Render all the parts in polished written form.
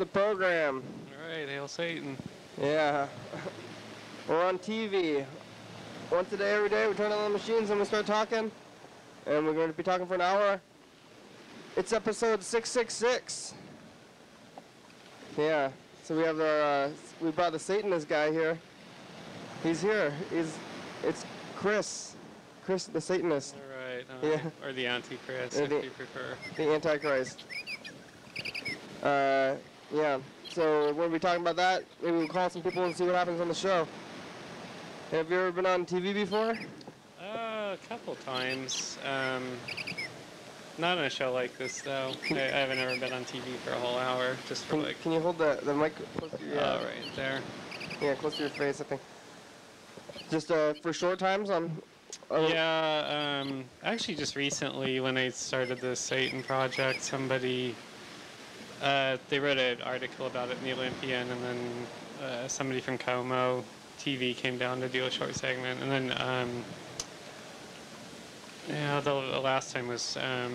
the program. Alright, hail Satan. Yeah. We're on TV. Once a day, every day, we turn on the machines and we start talking. And we're going to be talking for an hour. It's episode 666. Yeah. So we have our, we brought the Satanist guy here. He's here. It's Chris. Chris the Satanist. Alright. Yeah. Or the Antichris, if you prefer. The Antichrist. Yeah. So we're going to be talking about that. Maybe we'll call some people and see what happens on the show. Have you ever been on TV before? A couple times. Not on a show like this, though. I haven't ever been on TV for a whole hour, just for like... Can you hold the mic close to your... Oh, right there. Yeah, close to your face, I think. Just for short times on... Yeah, actually just recently when I started the Satan Project, somebody... they wrote an article about it in the Olympia, and then somebody from Como TV came down to do a short segment, and then... yeah, the last time was a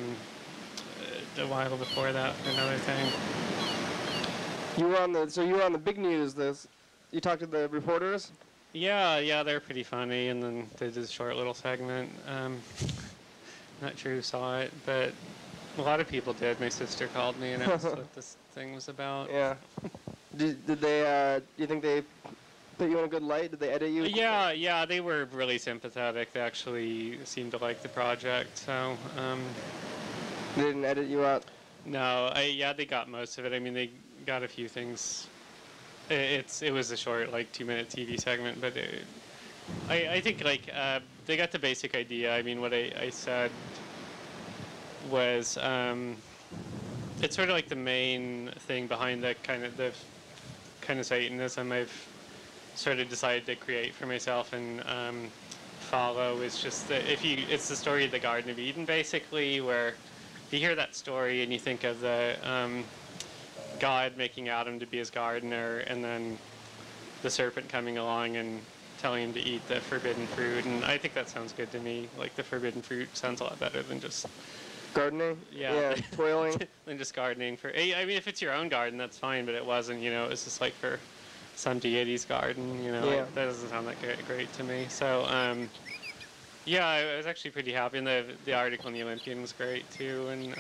while before that, another thing. You were on the big news. You talked to the reporters? Yeah, they're pretty funny, and then they did a short little segment. Not sure who saw it, but a lot of people did. My sister called me and asked what this thing was about. Yeah. Did they? Do you think they put you in a good light? Did they edit you? Yeah, they were really sympathetic. They actually seemed to like the project, so... They didn't edit you out? No, they got most of it. I mean, they got a few things. It was a short, like, 2-minute TV segment, but I think, like, they got the basic idea. I mean, what I said was, it's sort of like the main thing behind the kind of Satanism I've sort of decided to create for myself and follow is just that it's the story of the Garden of Eden, basically, where if you hear that story and you think of the God making Adam to be his gardener, and then the serpent coming along and telling him to eat the forbidden fruit, and I think that sounds good to me. Like, the forbidden fruit sounds a lot better than just gardening. Yeah, toiling. Than just gardening for. I mean, if it's your own garden, that's fine, but it wasn't. You know, it was just like for some deity's garden. You know, like, that doesn't sound that great to me. So, yeah, I was actually pretty happy, and the article in the Olympian was great too, and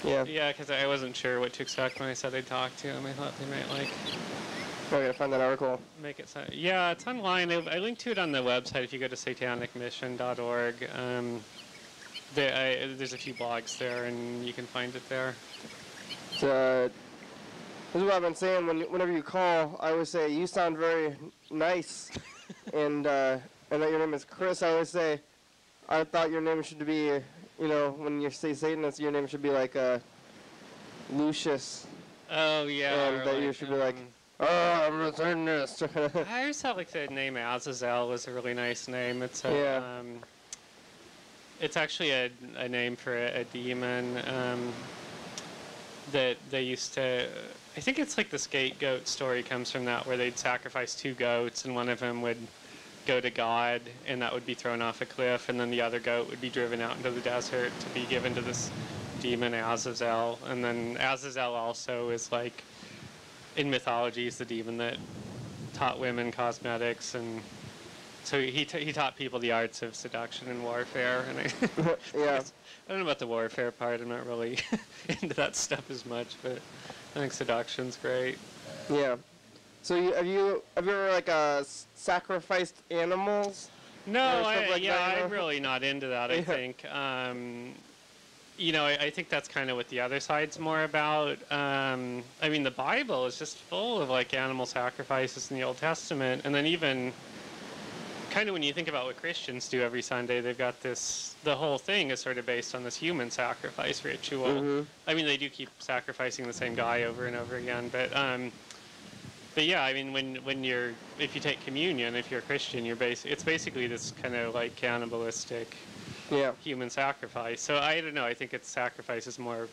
yeah, because I wasn't sure what to expect when I said I'd talk to him. I thought they might like. I gotta find that article. Make it sound. Yeah, it's online. I linked to it on the website. If you go to satanicmission.org, there's a few blogs there, and you can find it there. This is what I've been saying. Whenever you call, I always say you sound very nice, and that your name is Chris. I always say I thought your name should be, you know, when you say Satanist, your name should be like Lucius. Oh yeah. And that you should be like, oh, I'm a Satanist. I always thought like the name Azazel was a really nice name. It's a it's actually a name for a demon that they used to. I think it's like the scapegoat story comes from that, where they'd sacrifice 2 goats, and one of them would go to God, and that would be thrown off a cliff, and then the other goat would be driven out into the desert to be given to this demon Azazel. And then Azazel also is like, in mythology, is the demon that taught women cosmetics, and so he taught people the arts of seduction and warfare. And I don't know about the warfare part. I'm not really into that stuff as much, but I think seduction's great. Yeah. So have you ever like sacrificed animals? No, I'm really not into that. I think, you know, I think that's kind of what the other side's more about. I mean, the Bible is just full of like animal sacrifices in the Old Testament, and then even kind of when you think about what Christians do every Sunday, they've got this. The whole thing is sort of based on this human sacrifice ritual. Mm-hmm. I mean, they do keep sacrificing the same guy over and over again, but yeah, I mean, if you take communion, if you're a Christian, it's basically this kind of like cannibalistic human sacrifice. So I don't know. I think it's sacrifice is more.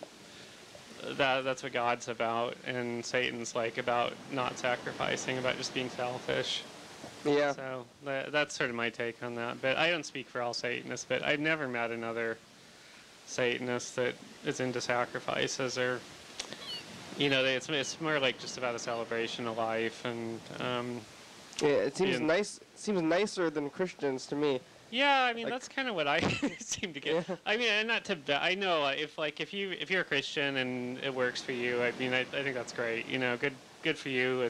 That's what God's about, and Satan's like about not sacrificing, about just being selfish. Yeah. So that's sort of my take on that. But I don't speak for all Satanists, but I've never met another Satanist that is into sacrifices or you know, it's more like just about a celebration of life, and Yeah, it seems nice. Seems nicer than Christians to me. yeah, I mean Like, that's kind of what I seem to get. yeah. I mean, and not to I know if you're a Christian and it works for you, I mean I think that's great. You know, good for you.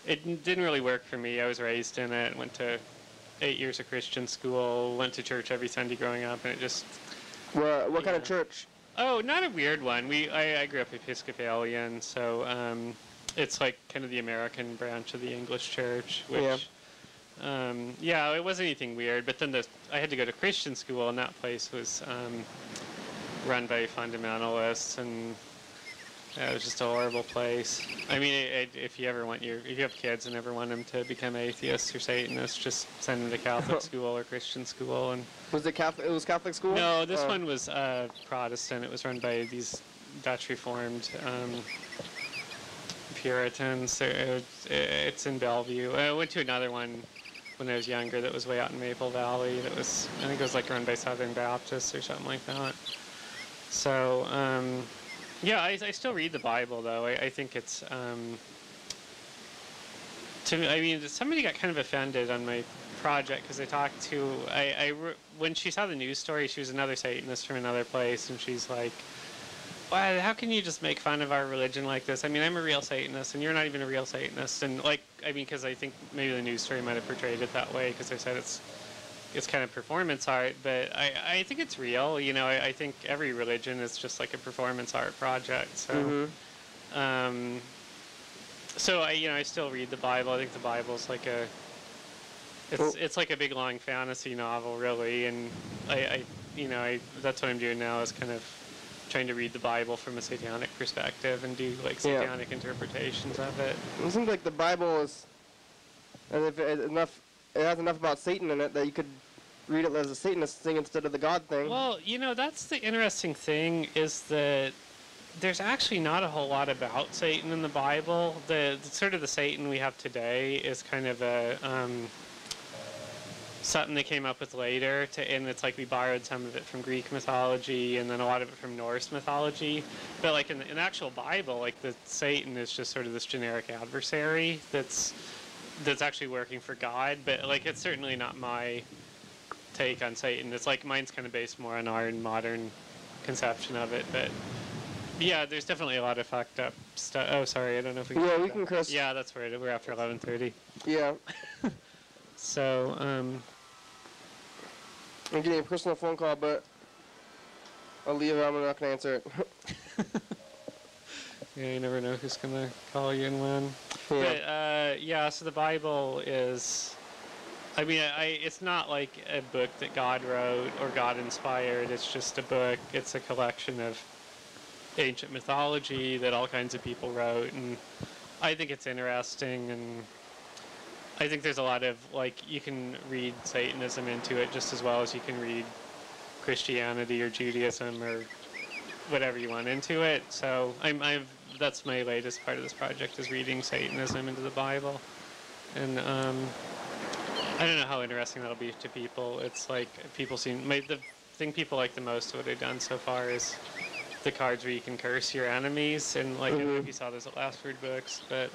It didn't really work for me. I was raised in it. Went to 8 years of Christian school. Went to church every Sunday growing up, and it just. What kind of church? Oh, not a weird one. I grew up Episcopalian, so it's like kind of the American branch of the English church, which. Yeah, it wasn't anything weird, but then I had to go to Christian school, and that place was run by fundamentalists, and it was just a horrible place. I mean, if you have kids and ever want them to become atheists or Satanists, just send them to Catholic school or Christian school. And was it Catholic? It was Catholic school? no, this one was Protestant. It was run by these Dutch Reformed Puritans. It's in Bellevue. I went to another one when I was younger that was way out in Maple Valley. That was, I think it was like run by Southern Baptists or something like that. So, yeah, I still read the Bible though. I think it's, I mean, somebody got kind of offended on my project because I talked to, when she saw the news story, she was another Satanist from another place, and she's like, well, how can you just make fun of our religion like this? I mean, I'm a real Satanist, and you're not even a real Satanist. And like, I mean, because I think maybe the news story might have portrayed it that way, because I said it's kind of performance art, but I think it's real. You know, I think every religion is just like a performance art project. So, so I still read the Bible. I think the Bible's like it's like a big long fantasy novel, really. And that's what I'm doing now, is kind of trying to read the Bible from a satanic perspective and do like satanic interpretations of it. It seems like the Bible is, as if it has enough about Satan in it that you could read it as a Satanist thing instead of the God thing. Well, that's the interesting thing, is that there's actually not a whole lot about Satan in the Bible. The sort of the Satan we have today is kind of a something they came up with later, and it's like we borrowed some of it from Greek mythology and then a lot of it from Norse mythology. But like in the actual Bible, like the Satan is just sort of this generic adversary that's actually working for God. But like it's certainly not my take on Satan. It's like mine's kind of based more on our modern conception of it. But yeah, there's definitely a lot of fucked up stuff. Oh, sorry, I don't know if we can. Yeah, we can curse. Yeah, that's right. We're after 11:30. Yeah. So, I'm getting a personal phone call, but I'll leave it. I'm not going to answer it. yeah, you never know who's going to call you and when. Yeah. But, yeah, so the Bible is, I mean, it's not like a book that God wrote or God inspired. It's just a book. It's a collection of ancient mythology that all kinds of people wrote. And I think it's interesting, and I think there's a lot of, like, you can read Satanism into it just as well as you can read Christianity or Judaism or whatever you want into it. So that's my latest part of this project, is reading Satanism into the Bible. And I don't know how interesting that'll be to people. It's like people the thing people like the most of what I've done so far is the cards where you can curse your enemies. And like, I don't know if you saw those at Last Word Books, but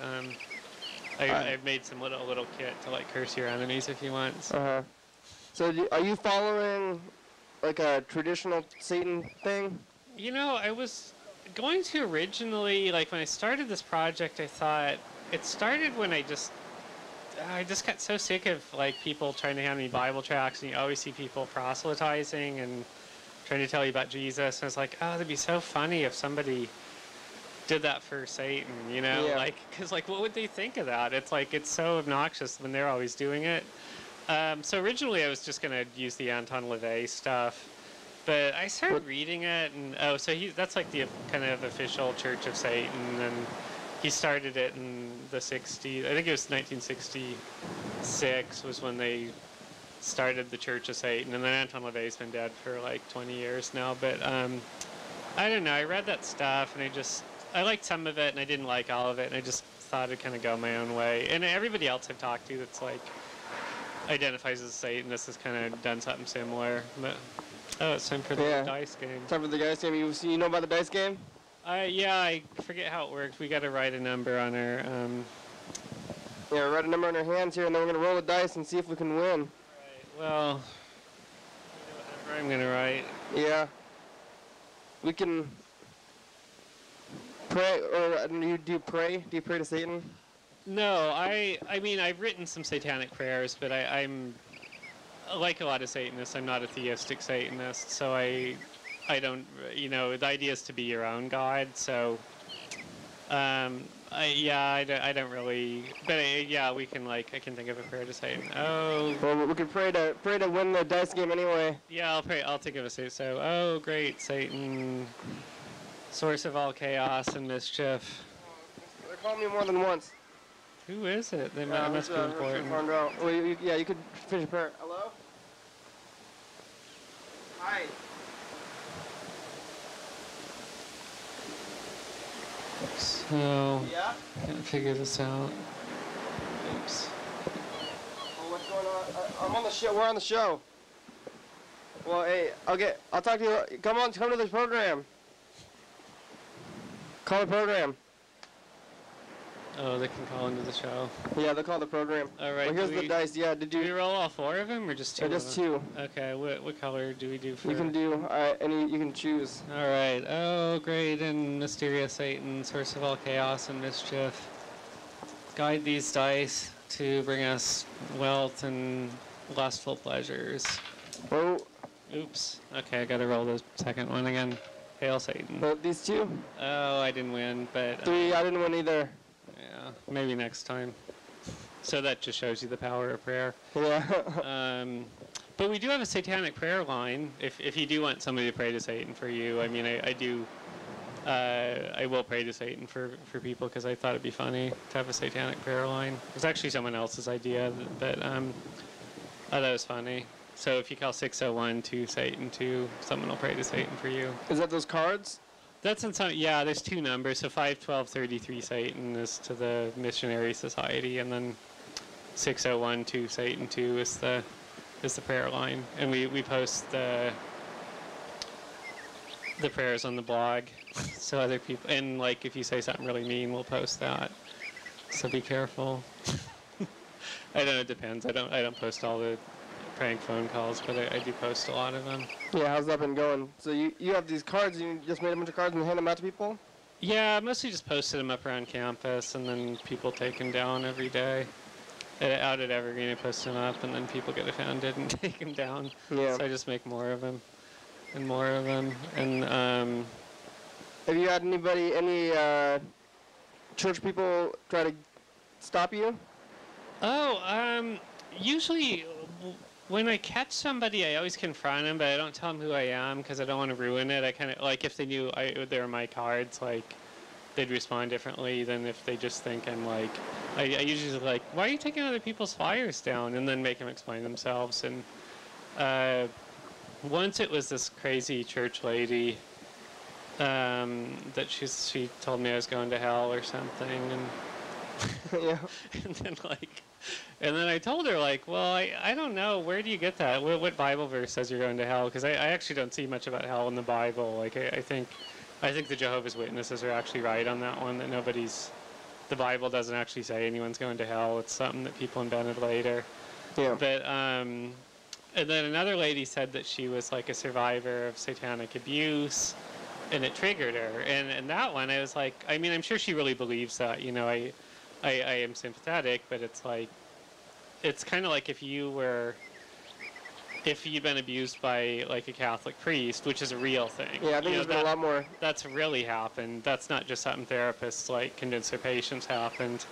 I've made some little kit to like curse your enemies if you want. So are you following like a traditional Satan thing? You know, I was going to originally, like when I started this project, I thought it started when I just got so sick of like people trying to hand me Bible tracts, and you always see people proselytizing and trying to tell you about Jesus. And I was like, oh, that'd be so funny if somebody did that for Satan, you know? Yeah. Like, because like, what would they think of that? It's like, it's so obnoxious when they're always doing it. So originally I was just going to use the Anton LaVey stuff, but I started reading it, and that's like the kind of official Church of Satan, and he started it in the 60s. I think it was 1966 was when they started the Church of Satan, and then Anton LaVey's been dead for like 20 years now. But I don't know, I read that stuff, and I liked some of it, and I didn't like all of it, and I just thought I'd kind of go my own way. And everybody else I've talked to that's like identifies as a Satanist has kind of done something similar. But it's time for the dice game. Time for the dice game. You know about the dice game? Yeah, I forget how it works. We got to write a number on our. Yeah, write a number on our hands here, and then we're gonna roll the dice and see if we can win. Right. Well, you know what number I'm gonna write. Yeah. We can pray, or do you pray? Do you pray to Satan? No, I mean, I've written some satanic prayers, but I'm like a lot of Satanists. I'm not a theistic Satanist, so I don't. You know, the idea is to be your own God. So, I don't really. But yeah, we can I can think of a prayer to Satan. Oh. Well, we can pray to win the dice game anyway. Yeah, I'll pray. I'll think of a Satan. So, oh, great Satan, source of all chaos and mischief. They're calling me more than once. Who is it? They must be important. Well, you could finish a prayer. Hello? Hi. So, Yeah? can't figure this out. Oops. Well, what's going on? I'm on the show. We're on the show. Well, hey, I'll talk to you. Come to the program. Call the program. Oh, they can call into the show. Yeah, they'll call the program. All right. Well, here's the dice. Yeah, do we roll all 4 of them or just 2? Just 2. Okay. What color do we do for? You can do any. You can choose. All right. Oh, great and mysterious Satan, source of all chaos and mischief. Guide these dice to bring us wealth and lustful pleasures. Oh. Oops. Okay, I gotta roll the second one again. Hail Satan. Well, these 2. Oh, I didn't win, but 3. I didn't win either. yeah, maybe next time. So that just shows you the power of prayer. Yeah. But we do have a satanic prayer line. If you do want somebody to pray to Satan for you, I mean, I do. I will pray to Satan for people because I thought it'd be funny to have a satanic prayer line. It was actually someone else's idea, but I thought it was funny. So if you call 601-2-SATAN-2, someone will pray to Satan for you. Is that those cards? That's in some. Yeah, there's 2 numbers. So 512-33 Satan is to the Missionary Society, and then 601-2-SATAN-2 is the prayer line. And we post the prayers on the blog, so other people. And if you say something really mean, we'll post that. So be careful. I don't know. It depends. I don't post all the prank phone calls, but I do post a lot of them. Yeah, how's that been going? So you have these cards, you just made a bunch of cards and hand them out to people? Yeah, mostly just posted them up around campus, and then people take them down every day. Out at Evergreen, I post them up, and then people get offended and take them down. Yeah. So I just make more of them, and more of them. And have you had any church people try to stop you? Oh, usually when I catch somebody, I always confront them, but I don't tell them who I am because I don't want to ruin it. I kind of, if they knew they were my cards, they'd respond differently than if they just think I'm I usually why are you taking other people's flyers down? And then make them explain themselves. And once it was this crazy church lady that she told me I was going to hell or something. And Yeah. And then I told her, well, I don't know. Where do you get that? What Bible verse says you're going to hell? Because I actually don't see much about hell in the Bible. I think the Jehovah's Witnesses are actually right on that one, that the Bible doesn't actually say anyone's going to hell. It's something that people invented later. Yeah. But, and then another lady said that she was a survivor of satanic abuse, and it triggered her. And that one, I was I'm sure she really believes that, I am sympathetic, but it's kind of like if you'd been abused by a Catholic priest, which is a real thing. Yeah, I think there's been a lot more. That's really happened. That's not just something therapists convince their patients happened.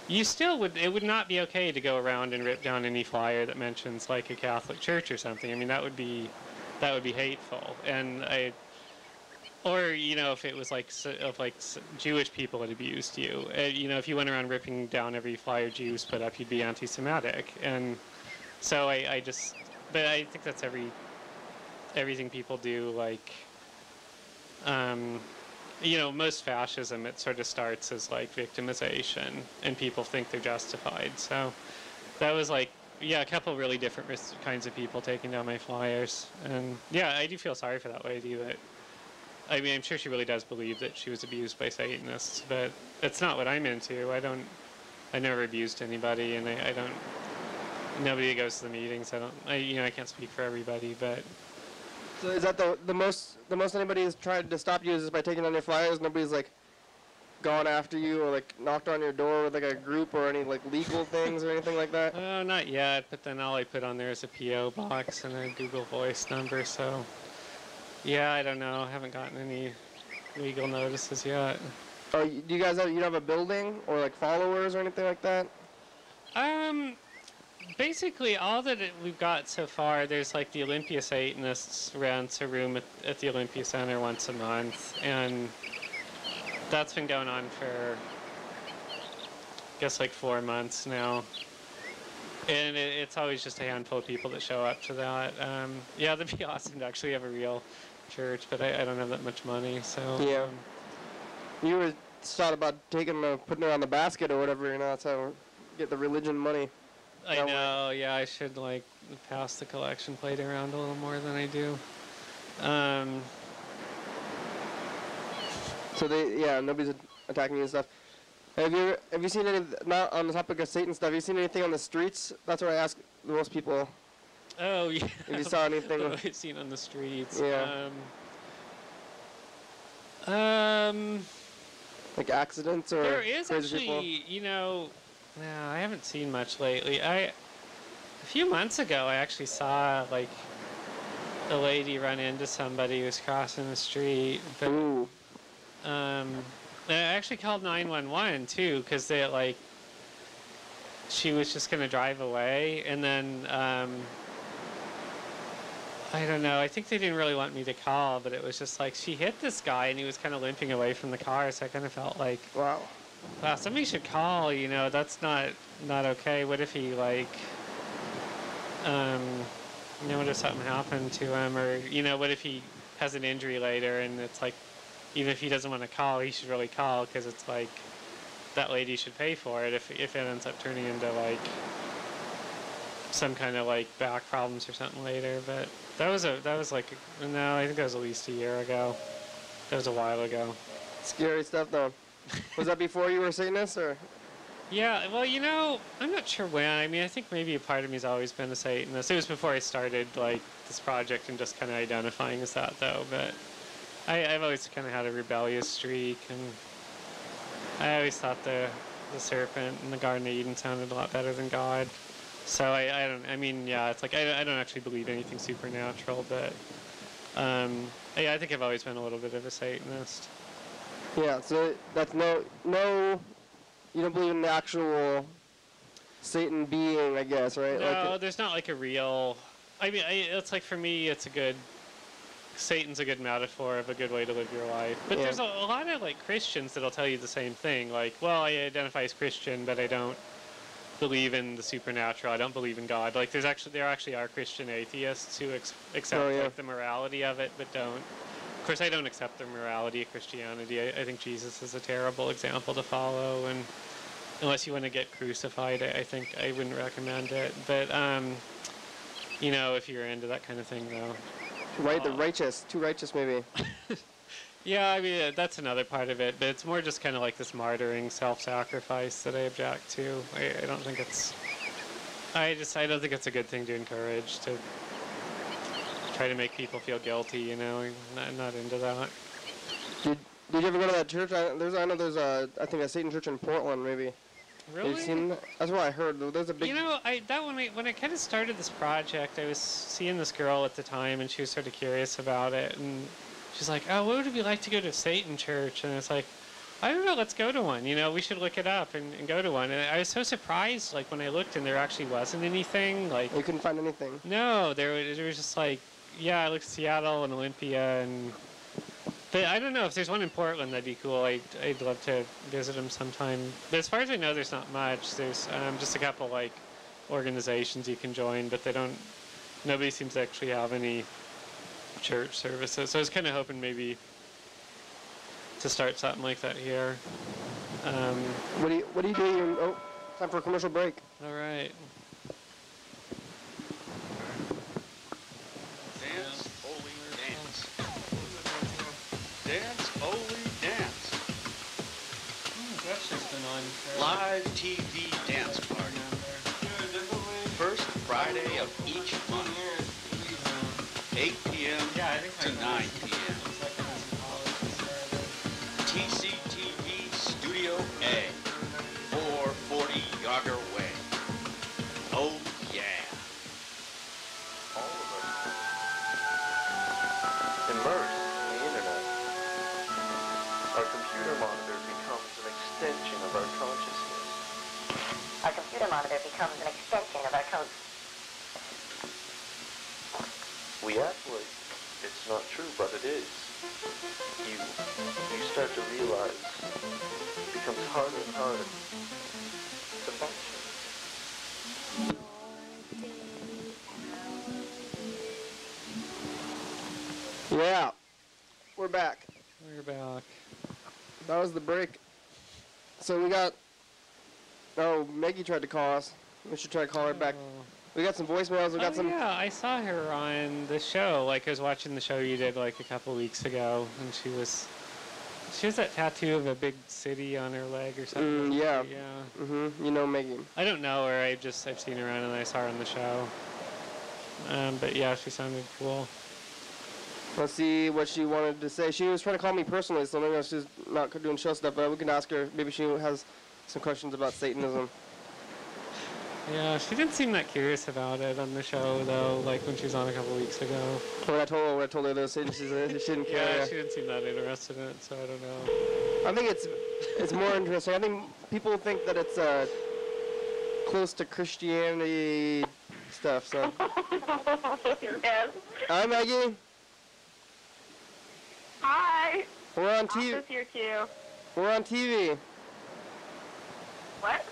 You still it would not be okay to go around and rip down any flyer that mentions a Catholic church or something. I mean, that would be hateful. And or if it was Jewish people had abused you, if you went around ripping down every flyer Jews put up, you'd be anti-Semitic. And so but I think that's everything people do. Most fascism, it sort of starts as victimization, and people think they're justified. So that was a couple really different kinds of people taking down my flyers. And yeah, I do feel sorry for that lady, but I mean, I'm sure she really does believe that she was abused by Satanists, but that's not what I'm into. I never abused anybody, and I don't. Nobody goes to the meetings. I can't speak for everybody, but. So is that the most anybody has tried to stop you is just by taking down your flyers? Nobody's like gone after you or like knocked on your door with like a group or any like legal things or anything like that? Oh, not yet. But then all I put on there is a PO box and a Google Voice number. So, yeah, I don't know. I haven't gotten any legal notices yet. Oh, do you guys have a building or like followers or anything like that? Basically, all that we've got so far, there's like the Olympia Satanists rents a room at the Olympia Center once a month, and that's been going on for, I guess, like 4 months now. And it's always just a handful of people that show up to that. Yeah, that'd be awesome to actually have a real church, but I don't have that much money, so. Yeah. You were thought about putting it on the basket or whatever, that's how you get the religion money. I know, yeah, I should like pass the collection plate around a little more than I do. So nobody's attacking you and stuff. Have you seen any, not on the topic of Satan stuff, have you seen anything on the streets? That's what I ask most people. Oh, yeah. If you saw anything. What I've seen on the streets. Yeah. Like accidents or there is crazy actually, people? No, I haven't seen much lately. A few months ago, I actually saw like a lady run into somebody who was crossing the street. But, Ooh. I actually called 911 too, because she was just gonna drive away, and then I don't know. I think they didn't really want me to call, but it was just like she hit this guy, and he was kind of limping away from the car. So I kind of felt like, wow, somebody should call. That's not okay. What if he what if something happened to him, or what if he has an injury later, and it's like, even if he doesn't want to call, he should really call, because it's like that lady should pay for it if it ends up turning into like some kind of like back problems or something later. But that was like, no, I think that was at least a year ago. That was a while ago. Scary stuff though. Was that before you were a Satanist, or? Yeah, well, I'm not sure when. I mean, I think maybe a part of me's always been a Satanist. It was before I started like this project and just kind of identifying as that though. But I've always kind of had a rebellious streak, and I always thought the serpent in the Garden of Eden sounded a lot better than God. So it's like I don't actually believe anything supernatural, but I think I've always been a little bit of a Satanist. Yeah, so that's no, you don't believe in the actual Satan being, I guess, right? No, there's not like a real. I mean, it's like, for me, Satan's a good metaphor of a good way to live your life. But there's a lot of like Christians that'll tell you the same thing. Like, well, I identify as Christian, but I don't believe in the supernatural. I don't believe in God. Like, there actually are Christian atheists who accept like the morality of it, but don't. Of course, I don't accept the morality of Christianity. I think Jesus is a terrible example to follow, and unless you want to get crucified, I think I wouldn't recommend it. But if you're into that kind of thing, though. Right, the righteous, too righteous maybe. Yeah, I mean, that's another part of it, but it's more just kind of like this martyring self-sacrifice that I object to. I don't think it's a good thing to encourage, to try to make people feel guilty, I'm not into that. Did you ever go to that church? I know there's I think a Satan church in Portland, maybe. Really? Have you seen that? That's what I heard. There's a big. When I kind of started this project, I was seeing this girl at the time, and she was sort of curious about it, and she's like, "Oh, what would it be like to go to a Satan church?" And it's like, I don't know, let's go to one. We should look it up and go to one. And I was so surprised, like, when I looked and there actually wasn't anything. Like, you couldn't find anything. No, there was just like, I looked at Seattle and Olympia, but I don't know, if there's one in Portland, that'd be cool. I'd love to visit them sometime. But as far as I know, there's not much. There's just a couple like organizations you can join, but nobody seems to actually have any church services. So I was kind of hoping maybe to start something like that here. What do you do? Oh, time for a commercial break. All right. Dance, holy dance. Sasha's been on for Live TV dance party. First Friday of each month. 8 p.m. to 9 p.m. TCTV Studio A, 440 Yager Way. Oh yeah. All of us immersed in the internet. Our computer monitor becomes an extension of our consciousness. Our computer monitor becomes an extension of our code. We act like it's not true, but it is. You start to realize it becomes harder and harder to function. Yeah, we're back. We're back. That was the break. So we got. Oh, Maggie tried to call us. We should try to call her back. We got some voicemails. We got some. Yeah, I saw her on the show. Like, I was watching the show you did like a couple weeks ago, and she has that tattoo of a big city on her leg or something. Yeah. Yeah. Mhm. You know Maggie. I don't know her. I've seen her around and I saw her on the show. But yeah, she sounded cool. Let's see what she wanted to say. She was trying to call me personally, so maybe she's not doing show stuff, but we can ask her. Maybe she has some questions about Satanism. Yeah, she didn't seem that curious about it on the show, though, like when she was on a couple weeks ago. When I told her those things, she didn't care. Yeah, she didn't seem that interested in it, so I don't know. I think it's more interesting. I think people think that it's close to Christianity stuff, so. Yes. Hi, Maggie. Hi. We're on TV. Office here too. We're on TV. What?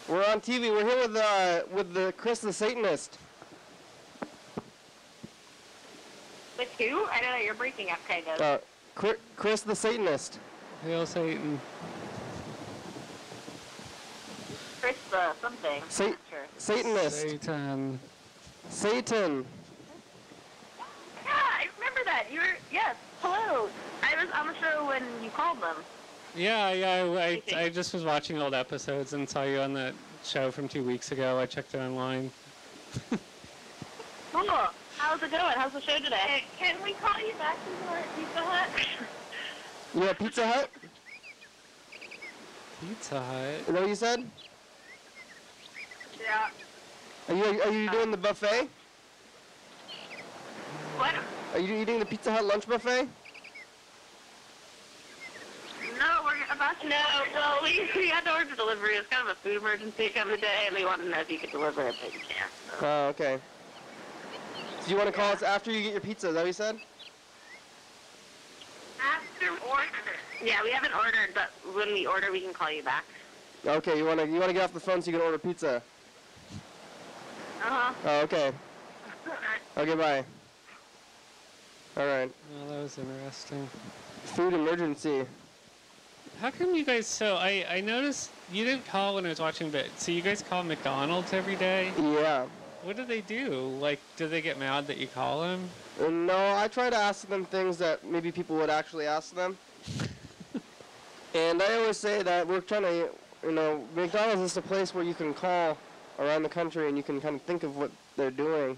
We're on TV. We're here with the Chris the Satanist. With who? I know that you're breaking up, kind of. Chris the Satanist. Hail Satan. Chris something. Sa- I'm not sure. Satanist. Satan. Satan. Yeah, I remember that. Yes. Hello. I was on the show when you called them. Yeah, I just was watching old episodes and saw you on that show from 2 weeks ago. I checked it online. Cool. How's it going? How's the show today? Hey, can we call you back to our Pizza Hut? Yeah, Pizza Hut? Pizza Hut? Is that what you said? Yeah. Are you doing the buffet? What? Are you eating the Pizza Hut lunch buffet? No, we're about to. No, well, we had to order delivery. It's kind of a food emergency coming today, and we wanted to know if you could deliver it, but you can't. So. Oh, okay. So you want to call us after you get your pizza? Is that what you said? After order. Yeah, we haven't ordered, but when we order, we can call you back. Okay, you wanna get off the phone so you can order pizza. Oh, okay. Okay, bye. All right. Well, that was interesting. Food emergency. How come you guys, so I noticed you didn't call when I was watching, but so you guys call McDonald's every day? Yeah. What do they do? Like, do they get mad that you call them? No, I try to ask them things that maybe people would actually ask them. And I always say that we're trying to, McDonald's is a place where you can call around the country and you can kind of think of what they're doing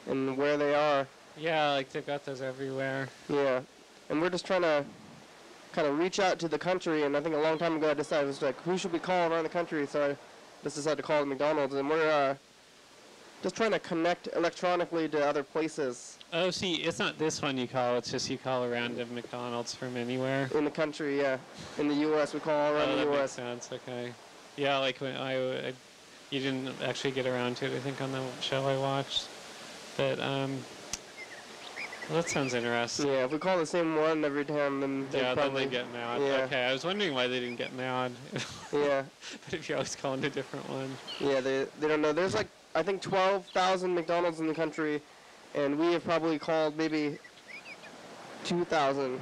and where they are. Yeah, like they've got those everywhere. Yeah. And we're just trying to kind of reach out to the country, and I think a long time ago I decided, it was like, who should we call around the country? So I just decided to call the McDonald's, and we're just trying to connect electronically to other places. Oh, see, it's not this one you call, it's just you call a random McDonald's from anywhere. In the country, yeah. In the U.S., we call all around the that U.S. makes sense, okay. Yeah, like when you didn't actually get around to it, I think, on the show I watched. But, well, that sounds interesting. Yeah, if we call the same one every time, then then they get mad. Yeah. Okay, I was wondering why they didn't get mad. Yeah. But if you're always calling a different one. Yeah, they don't know. There's like, I think 12,000 McDonald's in the country, and we have probably called maybe 2,000.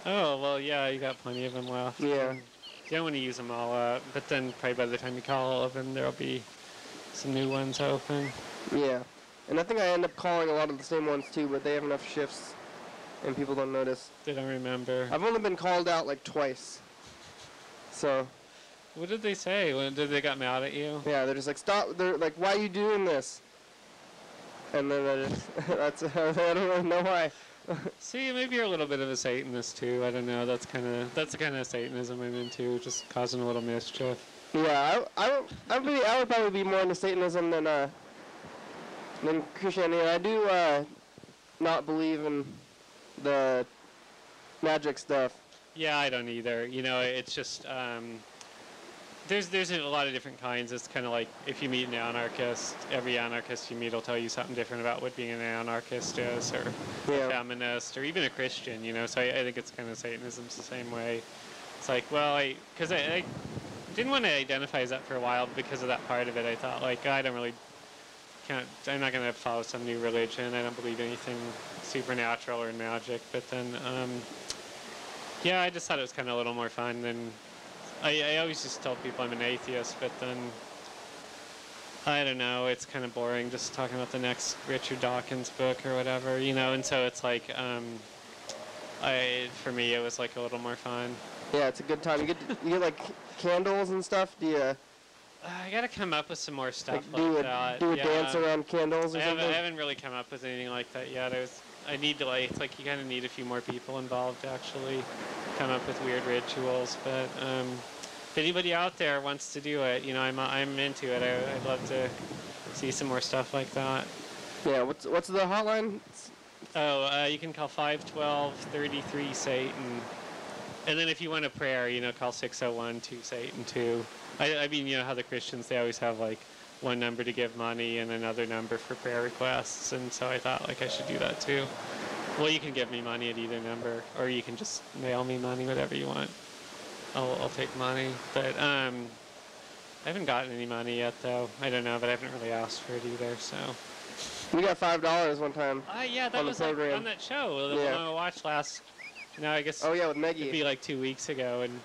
Oh, well, yeah, you got plenty of them left. Yeah. You don't want to use them all up, but then probably by the time you call all of them, there'll be some new ones open. Yeah. And I think I end up calling a lot of the same ones too, but they have enough shifts and people don't notice. They don't remember. I've only been called out like twice. So. What did they say? When did they got mad at you? Yeah, they're just like, stop. They're like, why are you doing this? And then I just, I don't really know why. See, maybe you're a little bit of a Satanist too. I don't know. That's the kind of Satanism I'm into, just causing a little mischief. Yeah, I would probably be more into Satanism than Christianity. I do not believe in the magic stuff. Yeah, I don't either. You know, it's just there's a lot of different kinds. It's kind of like if you meet an anarchist, every anarchist you meet will tell you something different about what being an anarchist is, or a feminist, or even a Christian. You know, so I think it's kind of Satanism's the same way. It's like, well, because I didn't want to identify as that for a while because of that part of it. I thought, like, I'm not going to follow some new religion. I don't believe anything supernatural or magic. But then, yeah, I just thought it was kind of a little more fun than. I always just tell people I'm an atheist, but then, I don't know, it's kind of boring just talking about the next Richard Dawkins book or whatever, you know, and so it's like, for me, it was like a little more fun. Yeah, it's a good time. You get like candles and stuff. Do you? I gotta come up with some more stuff like that. Do a dance around candles or something? I haven't really come up with anything like that yet. I need to it's like you kind of need a few more people involved to actually come up with weird rituals. But if anybody out there wants to do it, you know, I'm into it. I'd love to see some more stuff like that. Yeah. What's the hotline? Oh, you can call 512-33-SATAN. And then if you want a prayer, you know, call 601-2-SATAN-2. I mean, you know how the Christians, they always have like one number to give money and another number for prayer requests, and so I thought like I should do that too. Well, you can give me money at either number, or you can just mail me money, whatever you want. I'll take money, but I haven't gotten any money yet though. I don't know, but I haven't really asked for it either, so. We got $5 one time. Yeah, that was like on that show that I watched last. No, I guess. Oh yeah, with Meggie. It'd be like 2 weeks ago, and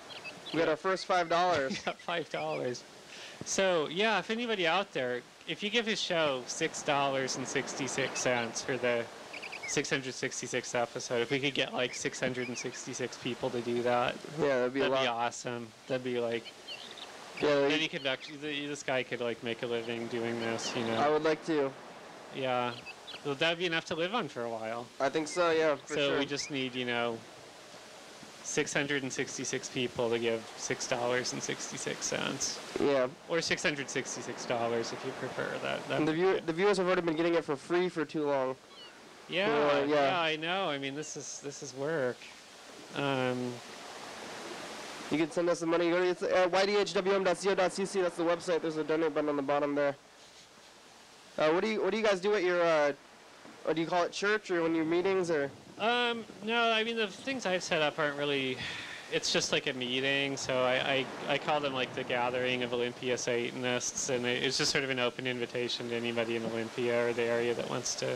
we got our first $5. We got $5. So yeah, if anybody out there, if you give his show $6.66 for the 666th episode, if we could get like 666 people to do that, yeah, that'd be awesome. That'd be like. Yeah, then he could actually, this guy could like make a living doing this, you know. I would like to. Yeah, well, that'd be enough to live on for a while. I think so, yeah. For so sure. We just need, you know, 666 people to give $6.66. Yeah. Or $666 if you prefer that. And the viewers have already been getting it for free for too long. Yeah, yeah, I know. I mean, this is work. You can send us some money. Go to ydhwm.co.cc. That's the website. There's a donate button on the bottom there. What do you guys do at your? Or do you call it church, or when your meetings, or? No, I mean the things I've set up aren't really. It's just like a meeting, so I call them like the gathering of Olympia Satanists, and it's just sort of an open invitation to anybody in Olympia or the area that wants to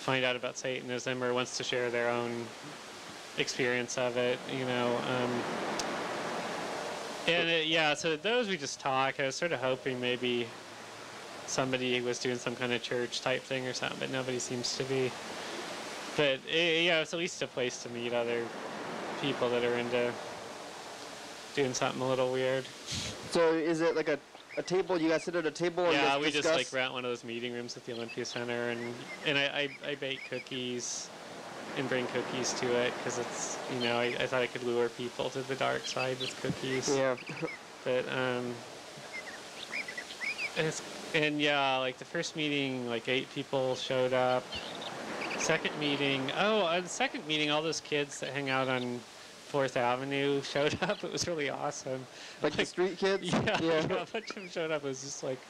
find out about Satanism or wants to share their own experience of it, you know. Yeah, so those we just talk. I was sort of hoping maybe somebody was doing some kind of church type thing or something, but nobody seems to be. But yeah, it's at least a place to meet other people that are into doing something a little weird. So is it like a table? You guys sit at a table and yeah, discuss? We just like rent one of those meeting rooms at the Olympia Center, and I bake cookies and bring cookies to it because it's, you know, I thought I could lure people to the dark side with cookies. Yeah. But and yeah, like the first meeting, like 8 people showed up. Second meeting, the second meeting, all those kids that hang out on 4th Avenue showed up. It was really awesome. Like the street kids? Yeah, a bunch of them showed up. It was just like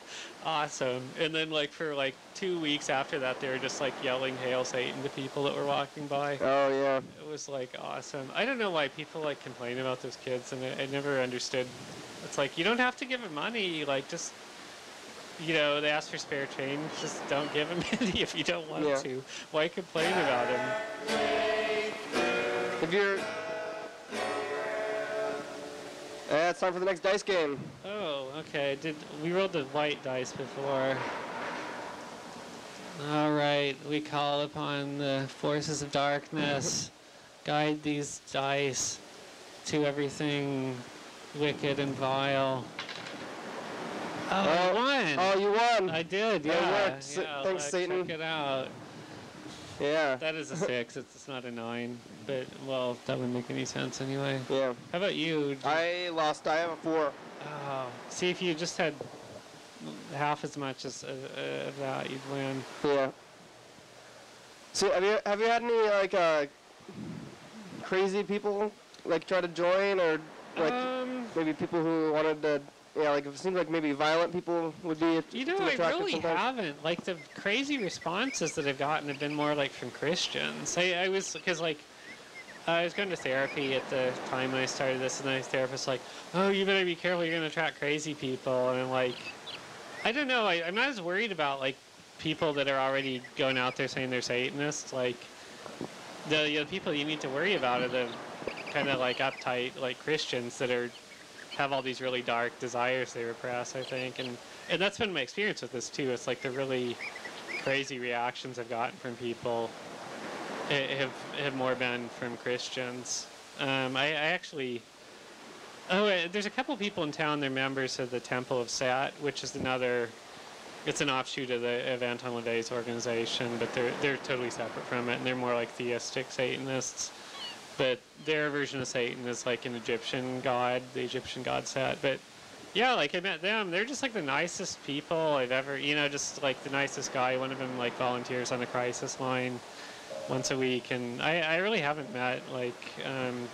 awesome. And then like for like 2 weeks after that, they were just like yelling "Hail Satan" to people that were walking by. Oh yeah. It was like awesome. I don't know why people like complain about those kids, and I never understood. It's like, you don't have to give them money. Like, just, you know, they ask for spare change. Just don't give them any if you don't want to. Why complain about them? If you're... it's time for the next dice game. Oh, okay. We rolled the white dice before. All right. We call upon the forces of darkness. Guide these dice to everything wicked and vile. Oh, I won. Oh, you won. I did, yeah. That worked. Yeah, Thanks, Satan. Check it out. Yeah. That is a 6. It's not a 9. But, well, that wouldn't make any sense anyway. Yeah. How about you? I lost. I have a 4. Oh, see, if you just had half as much as that, you'd win. Yeah. So have you had any like crazy people like try to join, or like maybe people who wanted to? Yeah, like it seems like maybe violent people would be. You know, I really haven't. Like the crazy responses that I've gotten have been more like from Christians. I was because like I was going to therapy at the time when I started this, and the therapist was like, "Oh, you better be careful. You're going to attract crazy people." And I'm like, I don't know. I'm not as worried about like people that are already going out there saying they're Satanists. Like the people you need to worry about are the kind of like uptight like Christians that have all these really dark desires they repress, I think, and that's been my experience with this too. It's like the really crazy reactions I've gotten from people have more been from Christians. I actually, there's a couple people in town. They're members of the Temple of Set, which is it's an offshoot of Anton LaVey's organization, but they're totally separate from it, and they're more like theistic Satanists. But their version of Satan is like an Egyptian god, the Egyptian god Set. But yeah, like I met them. They're just like the nicest people I've ever, just like the nicest guy. One of them like volunteers on the crisis line once a week. And I really haven't met like, kind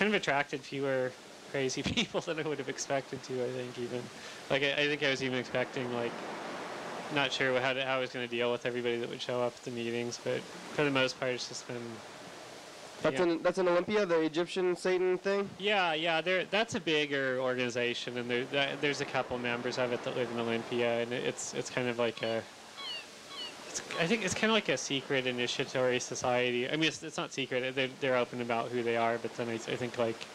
of attracted fewer crazy people than I would have expected to, I think even. Like I think I was even expecting like, not sure how I was going to deal with everybody that would show up at the meetings. But for the most part, it's just been... That's in Olympia, the Egyptian Satan thing? Yeah, that's a bigger organization, and there's a couple members of it that live in Olympia, and it's kind of like I think it's kind of like a secret initiatory society. I mean, it's not secret. They're open about who they are, but then I think like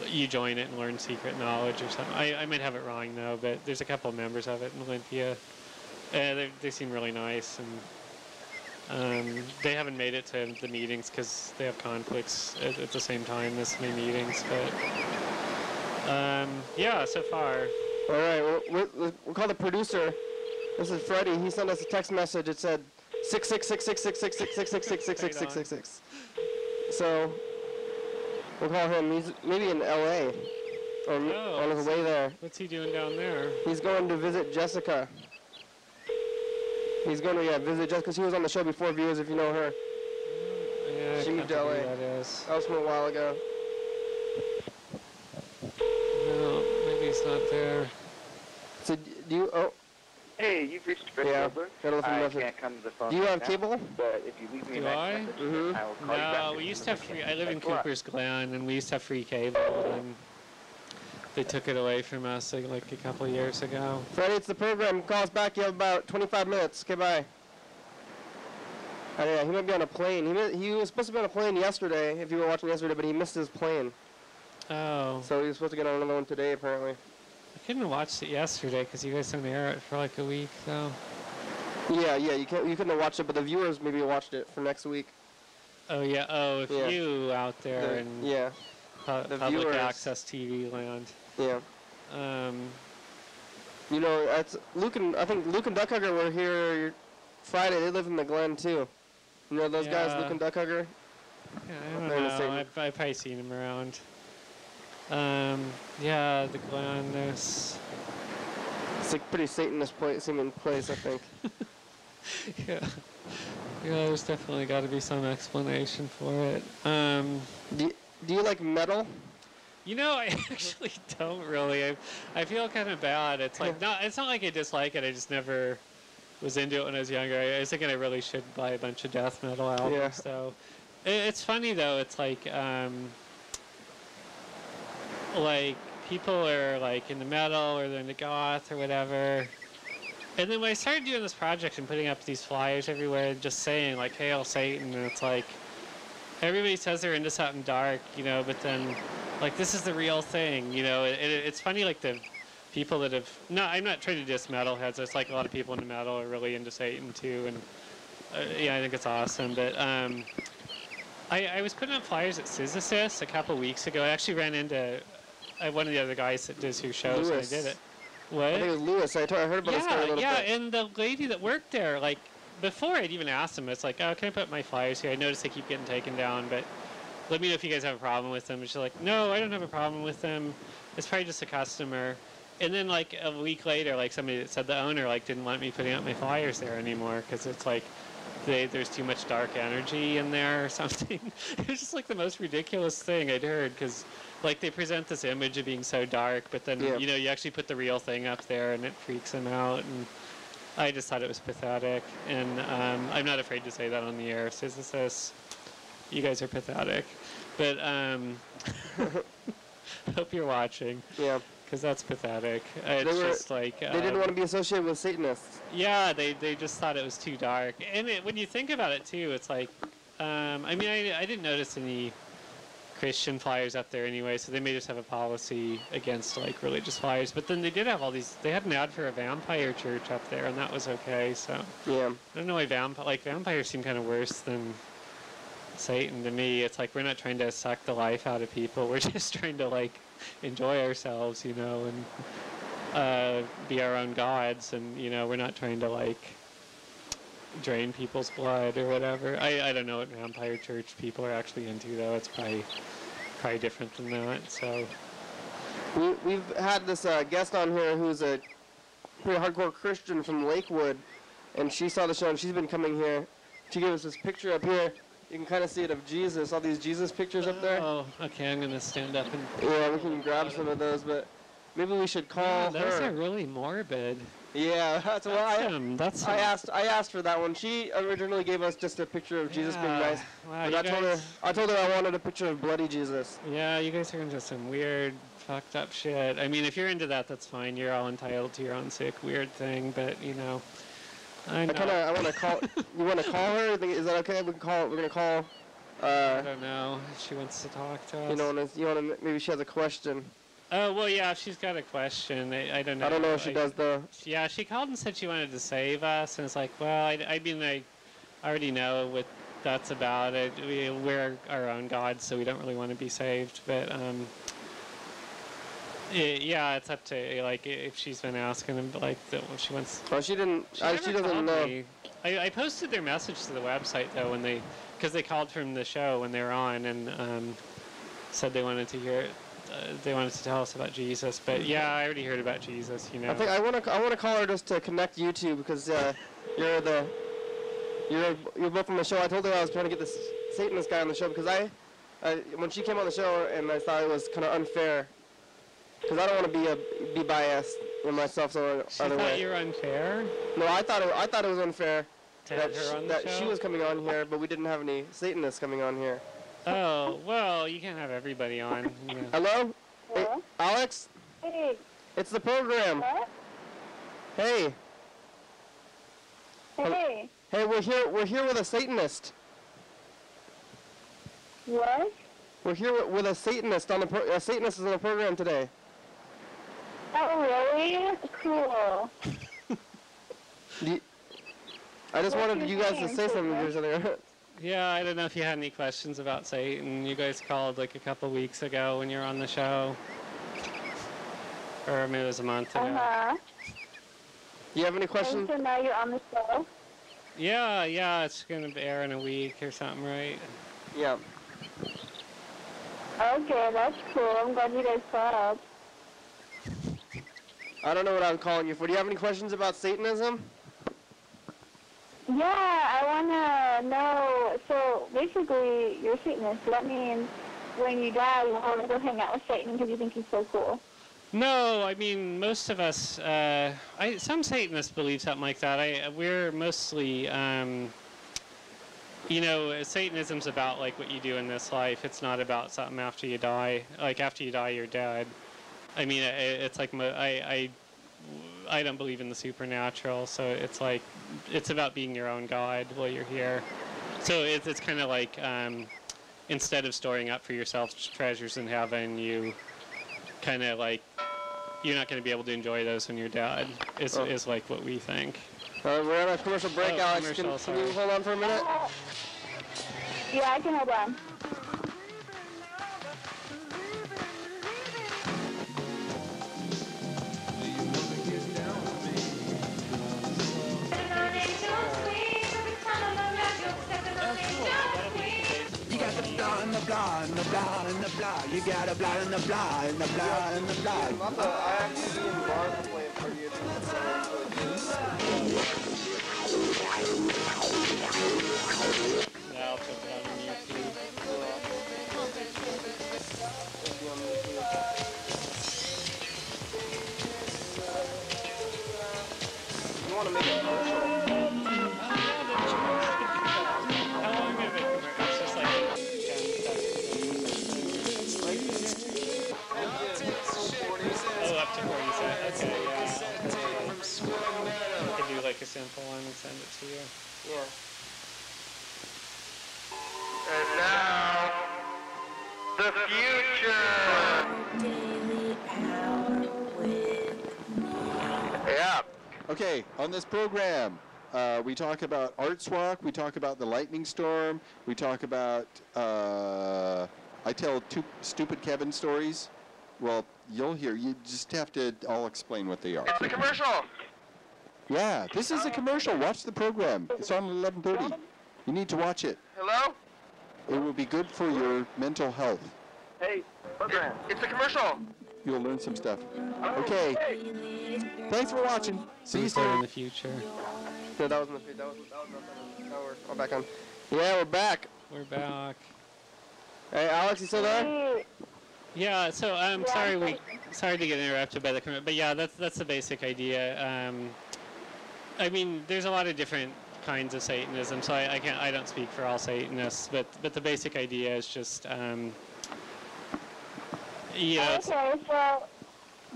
you join it and learn secret knowledge or something. I might have it wrong though, but there's a couple members of it in Olympia. They seem really nice, and they haven't made it to the meetings because they have conflicts at the same time as my meetings, but yeah, so far. All right, we'll call the producer. This is Freddie. He sent us a text message. It said 666666666666666. So we'll call him. He's maybe in L.A. or on his way there. What's he doing down there? He's going to visit Jessica. He's going to visit Jessica. She was on the show before, viewers, if you know her. Yeah, she moved to LA. That was from a while ago. No, maybe he's not there. So do you? Oh. Hey, you've reached Chris Silver. I can't come to the phone. Do you have cable? But if you leave me a message, I will call you back. No, we used to have free. I live in Cooper's Glen, and we used to have free cable, and they took it away from us like a couple of years ago. Freddie, it's the program. Call us back. You have about 25 minutes. Okay, bye. Yeah, he might be on a plane. He was supposed to be on a plane yesterday, if you were watching yesterday, but he missed his plane. Oh. So he was supposed to get on another one today, apparently. I couldn't have watched it yesterday because you guys didn't air it for like a week, though. Yeah, you couldn't have watched it, but the viewers maybe watched it for next week. Oh yeah. Oh, if you out there and the public viewers, access TV land. Yeah. That's I think Luke and Duckhugger were here Friday. They live in the Glen too. You know those guys, Luke and Duckhugger? Yeah, I don't know. I've probably seen them around. Yeah, the Glen. It's a pretty Satanist seeming place, I think. Yeah, there's definitely got to be some explanation for it. Do you like metal? I actually don't really. I feel kind of bad. It's like it's not like I dislike it. I just never was into it when I was younger. I was thinking I really should buy a bunch of death metal albums. Yeah. So it's funny though. It's like people are like into metal or they're into goth or whatever. And then when I started doing this project and putting up these flyers everywhere and just saying like Hail Satan, and it's like everybody says they're into something dark, but then like this is the real thing, it's funny like the people that have I'm not trying to diss metalheads. It's like a lot of people into metal are really into Satan too, and I think it's awesome, but I was putting up flyers at Satanist a couple weeks ago. I actually ran into one of the other guys that does your shows, and I did it. What? I think it was Lewis. I heard about this guy a little bit. Yeah, and the lady that worked there, like, before I'd even asked him, it's like, oh, can I put my flyers here? I noticed they keep getting taken down, but let me know if you guys have a problem with them. And she's like, no, I don't have a problem with them. It's probably just a customer. And then, like, a week later, like, somebody that said the owner, like, didn't want me putting up my flyers there anymore because it's like there's too much dark energy in there or something. It was just, like, the most ridiculous thing I'd heard because, like, they present this image of being so dark, but then, you know, you actually put the real thing up there and it freaks them out. And I just thought it was pathetic. And I'm not afraid to say that on the air. Says, you guys are pathetic. But hope you're watching. Yeah. Because that's pathetic. It's just like... they didn't want to be associated with Satanists. Yeah, they just thought it was too dark. And when you think about it, too, it's like... I mean, I didn't notice any Christian flyers up there anyway, so they may just have a policy against, like, religious flyers. But then they did have all these... They had an ad for a vampire church up there, and that was okay, so... Yeah. I don't know why vampires seem kind of worse than Satan to me. It's like we're not trying to suck the life out of people. We're just trying to, like, enjoy ourselves, you know, and be our own gods, and, you know, we're not trying to, like, drain people's blood or whatever. I don't know what vampire church people are actually into, though. It's probably different than that, so... We've had this guest on here who's a pretty hardcore Christian from Lakewood, and she saw the show, and she's been coming here. She gave us this picture up here. You can kind of see it of Jesus, all these Jesus pictures up there. Oh, okay, I'm going to stand up and... Yeah, we can grab some of those, but maybe we should call her. Those are really morbid. Yeah, that's why I asked for that one. She originally gave us just a picture of Jesus being nice. Wow, but I told her I wanted a picture of bloody Jesus. Yeah, you guys are into some weird, fucked up shit. I mean, if you're into that, that's fine. You're all entitled to your own sick, weird thing, but, you know... I want to call... You want to call her? Is that okay? We're going to call... I don't know. She wants to talk to us. You want to... Maybe she has a question. Oh, well, yeah, if she's got a question. I don't know. I don't know if she does, though. Yeah, she called and said she wanted to save us, and it's like, well, I mean, I already know what that's about. We're our own gods, so we don't really want to be saved, but... yeah, it's up to, like, if she's been asking him, like, what she wants. Well, she didn't. She doesn't know. Me. I posted their message to the website, though, because they called from the show when they were on, and said they wanted to hear it. They wanted to tell us about Jesus, but yeah, I already heard about Jesus. You know. I think I want to call her just to connect you two because you're both on the show. I told her I was trying to get this Satanist guy on the show because when she came on the show and I thought it was kind of unfair. Because I don't want to be biased in myself. So she thought you were unfair? No, I thought it was unfair that she was coming on here, but we didn't have any Satanists coming on here. Oh, well, you can't have everybody on. You know. Hello? Hey, Alex? Hey. It's the program. What? Hey. Hey. Hey, we're here with a Satanist. What? We're here with a Satanist a Satanist is on the program today. Oh, really? Cool. I just wanted you guys to say something to each other. Yeah, I don't know if you had any questions about Satan. You guys called like a couple weeks ago when you were on the show. Or maybe it was a month ago. Uh-huh. You have any questions? So now you're on the show? Yeah, it's going to air in a week or something, right? Yeah. Okay, that's cool. I'm glad you guys called. I don't know what I'm calling you for. Do you have any questions about Satanism? Yeah, I want to know. So basically, you're a Satanist. That means when you die, you want to go hang out with Satan because you think he's so cool. No, I mean, most of us, some Satanists believe something like that. We're mostly, you know, Satanism's about, like, what you do in this life. It's not about something after you die. Like, after you die, you're dead. I mean, it's like, I don't believe in the supernatural, so it's like, it's about being your own God while you're here. So it's kind of like, instead of storing up for yourself treasures in heaven, you kind of like, you're not going to be able to enjoy those when you're dead, is like what we think. We're on a commercial break, Alex. Can you hold on for a minute? Yeah, I can hold on. You got the blah and the blah and the blah and the blah. You got a blah and the blah and the blah and the blah. I actually in bars to play for you. Yeah, I'll put that on YouTube. You want to make a commercial? How long of a commercial? It's just like 10 seconds. Oh, up to 40 seconds. Okay, yeah. I could do like a simple one and send it to you. Yeah. And now, the future. Yeah. Okay, on this program, we talk about Arts Walk, we talk about the lightning storm, we talk about, I tell two stupid Kevin stories. Well, you'll hear, you just have to all explain what they are. It's the commercial. Yeah, this is a commercial. Watch the program. It's on 11:30. You need to watch it. Hello? It will be good for your mental health. Hey, program. It's the commercial. You'll learn some stuff. Okay. Thanks for watching. See you soon. In the future. No, that was in the feed. That was nothing. Now we're back on. Yeah, we're back. We're back. Hey, Alex, you still there? Yeah, so I'm sorry to get interrupted by the commercial, but yeah, that's the basic idea. I mean, there's a lot of different kinds of Satanism, so I don't speak for all Satanists, but the basic idea is just yeah. Okay, so,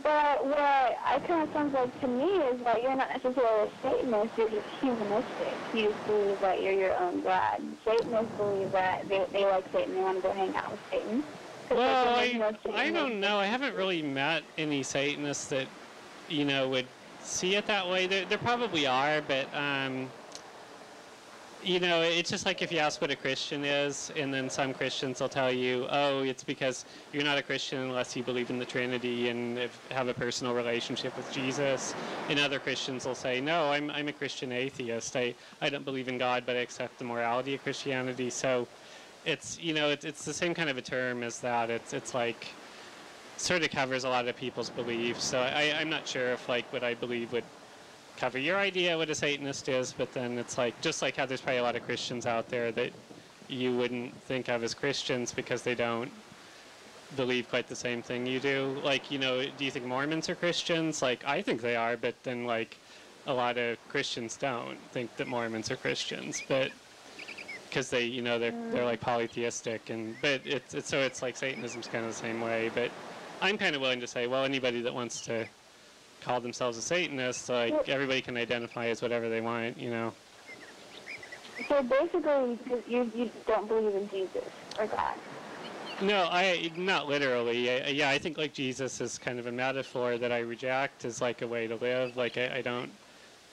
but what I kind of sounds like to me is that you're not necessarily a Satanist, you're just humanistic. You just believe that you're your own God. Satanists believe that they like Satan, they want to go hang out with Satan. Well, I don't know. I haven't really met any Satanists that, would see it that way. There probably are, but, it's just like if you ask what a Christian is, and then some Christians will tell you, oh, it's because you're not a Christian unless you believe in the Trinity and have a personal relationship with Jesus. And other Christians will say, no, I'm a Christian atheist. I don't believe in God, but I accept the morality of Christianity. So it's, it's the same kind of a term as that. It's like, sort of covers a lot of people's beliefs. So I'm not sure if like what I believe would cover your idea what a Satanist is, but then it's like, just like how there's probably a lot of Christians out there that you wouldn't think of as Christians because they don't believe quite the same thing you do. Like, do you think Mormons are Christians? Like, I think they are, but then like a lot of Christians don't think that Mormons are Christians, but because they, they're like polytheistic, but it's like Satanism's kind of the same way. But I'm kind of willing to say, well, anybody that wants to call themselves a Satanist, like everybody can identify as whatever they want, So basically, you don't believe in Jesus or God. No, not literally. I think like Jesus is kind of a metaphor that I reject as like a way to live. Like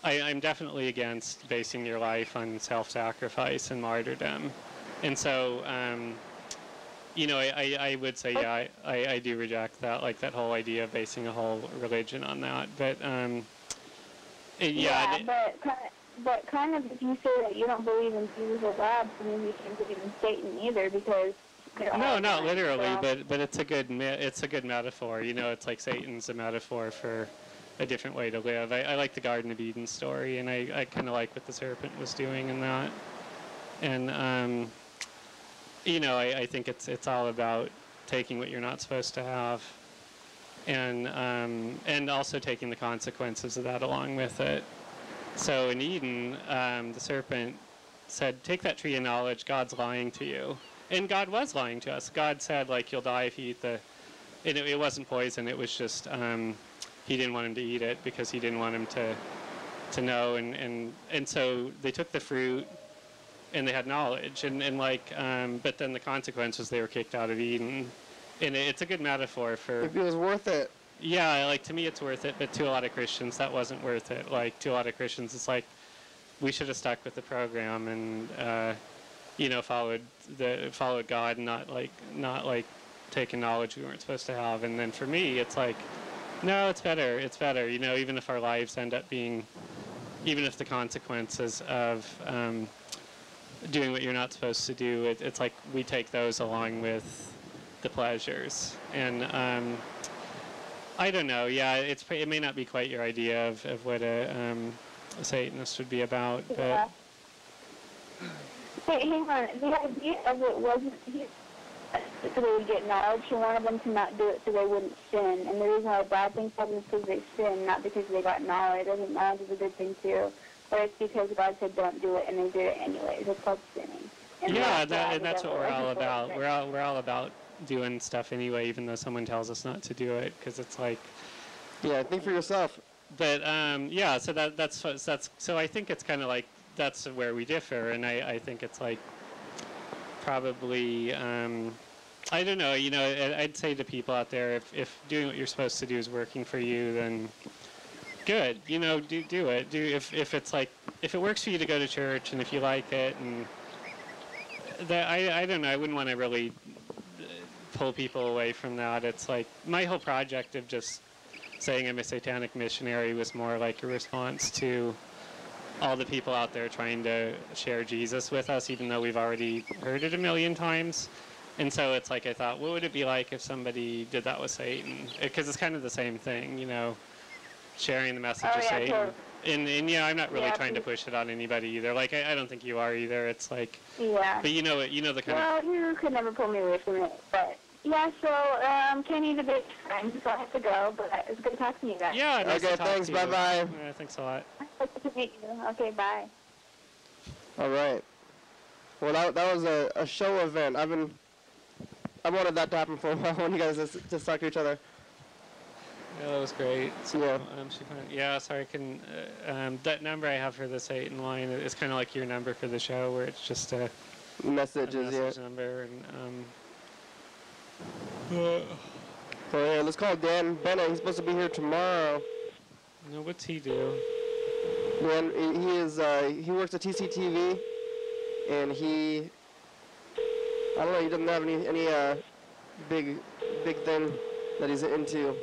I'm definitely against basing your life on self-sacrifice and martyrdom. And so, I would say, yeah, I do reject that, like that whole idea of basing a whole religion on that. But, but kind of if you say that you don't believe in Jesus or God, then you can't believe in Satan either, because no, not literally, but it's a good metaphor. It's like Satan's a metaphor for a different way to live. I like the Garden of Eden story, and I kind of like what the serpent was doing in that. And I think it's all about taking what you're not supposed to have, and also taking the consequences of that along with it. So in Eden, the serpent said, "Take that tree of knowledge. God's lying to you." And God was lying to us. God said, like, you'll die if you eat it wasn't poison. It was just, he didn't want him to eat it because he didn't want him to know. And so they took the fruit and they had knowledge. But then the consequence was they were kicked out of Eden. And it's a good metaphor for... If it was worth it. Yeah, like, to me it's worth it. But to a lot of Christians, that wasn't worth it. Like, to a lot of Christians, it's like, we should have stuck with the program. And, followed God, and not like taking knowledge we weren't supposed to have. And then for me, it's like, no, it's better. Even if our lives end up being, even if the consequences of doing what you're not supposed to do, it's like we take those along with the pleasures. And I don't know. Yeah, it may not be quite your idea of what a Satanist would be about, but. Yeah. Hey, hang on. The idea of it wasn't so they would get knowledge. He wanted them to not do it so they wouldn't sin. And the reason why bad things happen is because they sin, not because they got knowledge. I think knowledge is a good thing too. But it's because God said don't do it, and they did it anyways. It's called sinning. And yeah, that's what we're all about. We're all about doing stuff anyway, even though someone tells us not to do it, because it's like, yeah, think for yourself. But yeah, so that's so I think it's kind of like that's where we differ, and I think it's like probably I don't know. I'd say to people out there, if doing what you're supposed to do is working for you, then good. Do it. If it's like if it works for you to go to church, and if you like it, and that I don't know. I wouldn't want to really pull people away from that. It's like my whole project of just saying I'm a satanic missionary was more like a response to all the people out there trying to share Jesus with us, even though we've already heard it a million times. And so it's like I thought, what would it be like if somebody did that with Satan? Because it's kind of the same thing, sharing the message of Satan. Totally. And yeah, I'm not really trying to push it on anybody either. Like I don't think you are either. It's like, but you know the kind of. Well, you could never pull me away from it, but. Yeah, so Kenny's a bit time, so I have to go, but it's good talking to you guys. Yeah, nice okay, to talk thanks, to you. bye-bye. Yeah, thanks a lot. Nice to meet you. Okay, bye. All right. Well, that was a show event. I wanted that to happen for a while when you guys just talk to each other. Yeah, that was great. So, yeah. Sorry, I can. That number I have for the Satan line is kind of like your number for the show, where it's just a message number, and So yeah, let's call Dan Bennett. He's supposed to be here tomorrow. No, what's he do? Dan, he works at TCTV, and I don't know, he doesn't have any big thing that he's into,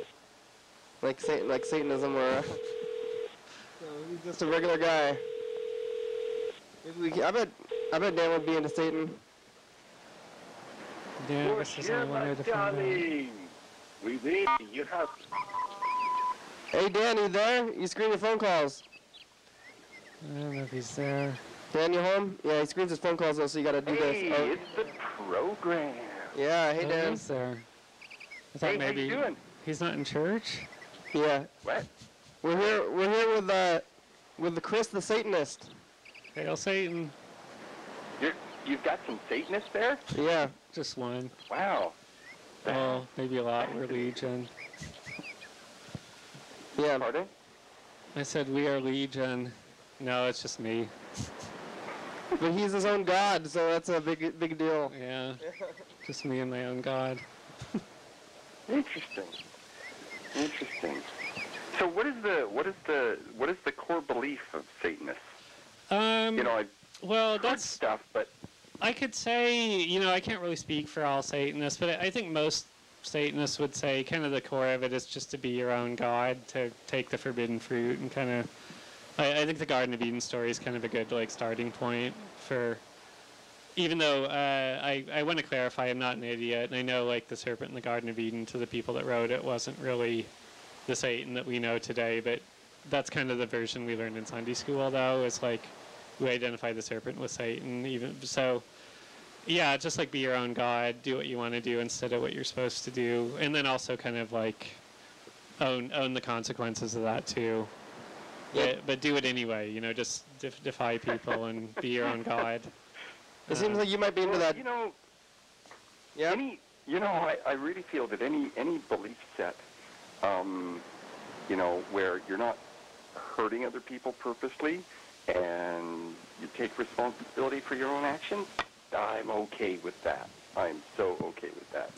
like Satanism or. So he's just a regular guy. I bet Dan would be into Satan. Yeah, I guess there's only one way to find out. We need you have. Hey Dan, you there? You screen your phone calls. I don't know if he's there. Dan, you home? Yeah, he screens his phone calls though, so you gotta do this. Hey, it's the program. Yeah, hey Dan. He's there. I thought maybe how you doing? He's not in church. Yeah. What? We're here with the Chris the Satanist. Hail Satan. You've got some Satanists there? Yeah. Just one. Wow. Oh, maybe a lot. We're Legion. Yeah. Pardon? I said we are Legion. No, it's just me. But he's his own god, so that's a big deal. Yeah. Just me and my own god. Interesting. So what is the core belief of Satanists? Well, that's stuff, but I could say, I can't really speak for all Satanists, but I think most Satanists would say kind of the core of it is just to be your own god, to take the forbidden fruit, and kind of, I think the Garden of Eden story is kind of a good starting point for, even though I want to clarify, I'm not an idiot, and I know the serpent in the Garden of Eden, to the people that wrote it, wasn't really the Satan that we know today, but that's kind of the version we learned in Sunday school, though, is we identify the serpent with Satan, even so. Yeah, just be your own god, do what you want to do instead of what you're supposed to do, and then also kind of own the consequences of that too. Yeah. But do it anyway. Just defy people and be your own god. It seems like you might be into that. Yeah. I really feel that any belief set, where you're not hurting other people purposely, and you take responsibility for your own actions, I'm okay with that. I'm so okay with that.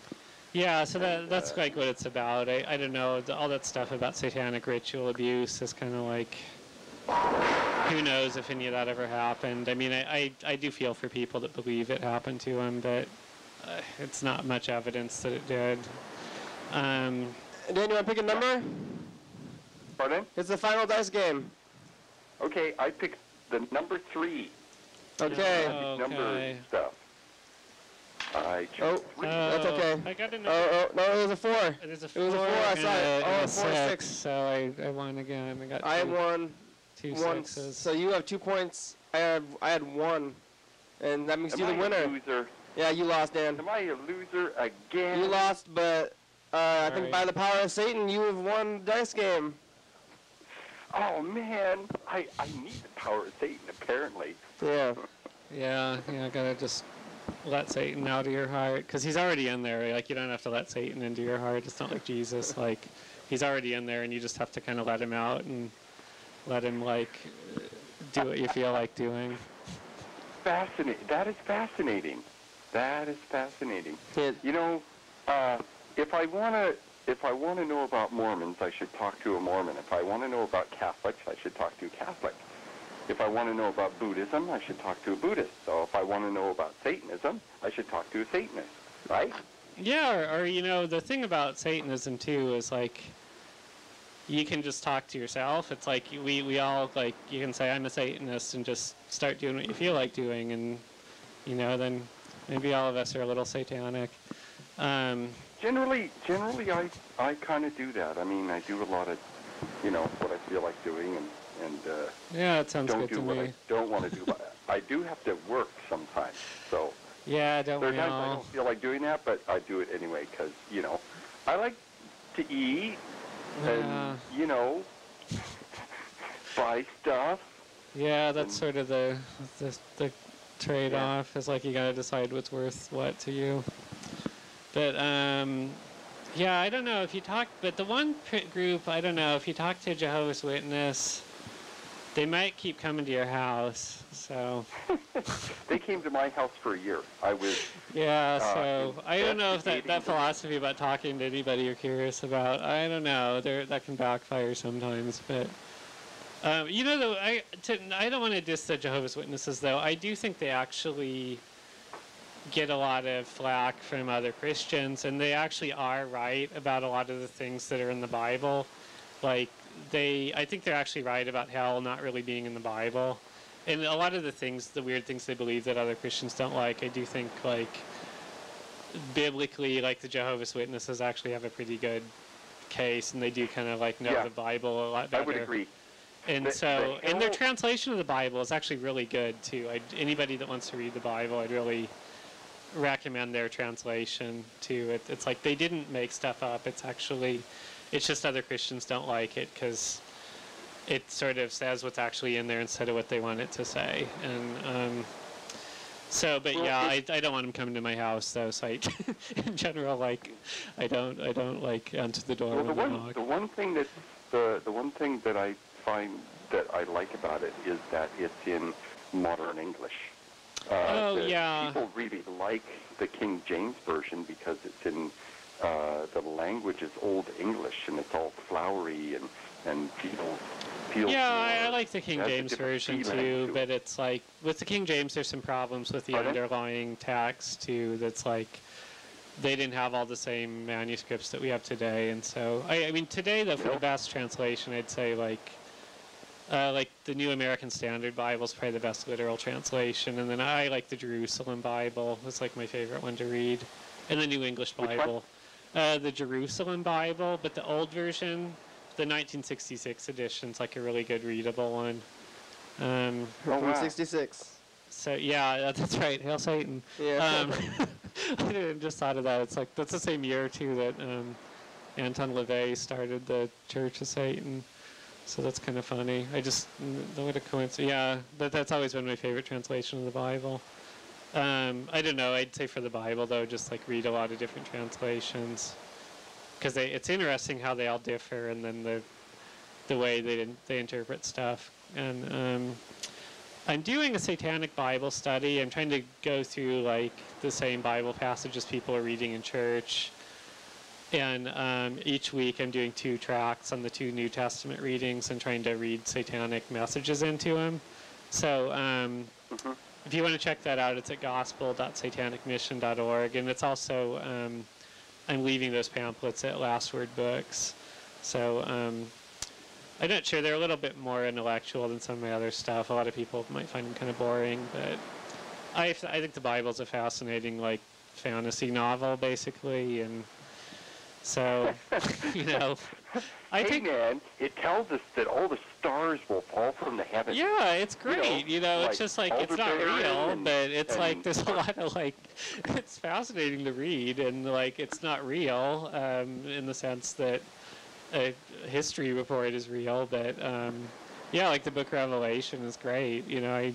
Yeah, so that's what it's about. I don't know, all that stuff about satanic ritual abuse is kind of who knows if any of that ever happened. I mean, I do feel for people that believe it happened to him, but it's not much evidence that it did. Dan, you want to pick a number? Pardon? It's the final dice game. Okay, I picked the number 3. Okay. Number stuff. I chose 3. That's okay. I got a number. No, it was a 4. It was a 4. It was a 4. I saw it. And a 4, 6. So I won again. I had one. 2 1. sixes. So you have 2 points. I had 1, and that makes you the winner. Am I a loser? Yeah, you lost, Dan. Am I a loser again? You lost, but I think by the power of Satan, you have won the dice game. Oh man, I need the power of Satan apparently. Yeah. Yeah, gotta just let Satan out of your heart, because he's already in there. Like, you don't have to let Satan into your heart. It's not like Jesus. Like, he's already in there, and you just have to kind of let him out and let him, like, do what you feel like doing. Fascinating. That is fascinating. That is fascinating. Yeah. You know, if I want to know about Mormons, I should talk to a Mormon. If I want to know about Catholics, I should talk to a Catholic. If I want to know about Buddhism, I should talk to a Buddhist. So if I want to know about Satanism, I should talk to a Satanist, right? Yeah, or you know, the thing about Satanism too is, like, you can just talk to yourself. It's like we all, like, you can say I'm a Satanist and just start doing what you feel like doing, and you know, then maybe all of us are a little satanic. Generally, I kind of do that. I mean, I do a lot of, you know, what I feel like doing, and yeah, it sounds don't good do to what me. I don't want to do. But I do have to work sometimes, so yeah, don't there are we times I all? don't feel like doing that, but I do it anyway because, you know, I like to eat and, you know, buy stuff. Yeah, that's sort of the trade-off. Is like you gotta decide what's worth what to you. But yeah, I don't know if you talk. But the one group, I don't know if you talk to a Jehovah's Witness, they might keep coming to your house. So they came to my house for a year. I was so I don't know if that philosophy about talking to anybody you're curious about. I don't know. That can backfire sometimes, but. You know, though, I don't want to diss the Jehovah's Witnesses, though. I do think they actually get a lot of flack from other Christians, and they actually are right about a lot of the things that are in the Bible. Like, I think they're actually right about hell not really being in the Bible. And a lot of the things, the weird things they believe that other Christians don't like, I do think, like, biblically, like, the Jehovah's Witnesses actually have a pretty good case, and they do kind of, like, know the Bible a lot better. I would agree. And and their translation of the Bible is actually really good too. Anybody that wants to read the Bible, I'd really recommend their translation too. It's like they didn't make stuff up. It's just other Christians don't like it because it sort of says what's actually in there instead of what they want it to say. And but yeah, I don't want them coming to my house though. So in general, like I don't like enter the door. Well, the one thing that I find that I like about it is that it's in modern English. People really like the King James Version because it's in the language is Old English and it's all flowery and feels. Yeah, I like the King James Version too, but it's like with the King James, there's some problems with the underlying text too. That's like they didn't have all the same manuscripts that we have today, and so I mean today though for the best translation, I'd say like the New American Standard Bible is probably the best literal translation, and then I like the Jerusalem Bible. It's like my favorite one to read, and the New English Bible, the Jerusalem Bible, but the old version, the 1966 edition, is like a really good readable one. 1966. So yeah, that's right. Hail Satan. Yeah. I just thought of that. It's like that's the same year too that Anton LaVey started the Church of Satan. So that's kind of funny. What a coincidence. Yeah, but that's always been my favorite translation of the Bible. I don't know. I'd say for the Bible, though, just like read a lot of different translations. Because it's interesting how they all differ and then the way they interpret stuff. And I'm doing a satanic Bible study. I'm trying to go through like the same Bible passages people are reading in church. And each week I'm doing 2 tracks on the 2 New Testament readings and trying to read satanic messages into them. So if you want to check that out, it's at gospel.satanicmission.org. And it's also, I'm leaving those pamphlets at Last Word Books. So I'm not sure. They're a little bit more intellectual than some of my other stuff. A lot of people might find them kind of boring. But I think the Bible's a fascinating, like, fantasy novel, basically. And so, you know, I think, man, it tells us that all the stars will fall from the heavens. Yeah, it's great. You know, it's just like, it's not real, but it's like, there's a lot of, like, it's fascinating to read, and, like, it's not real in the sense that a history report is real, but, yeah, like the book of Revelation is great. You know,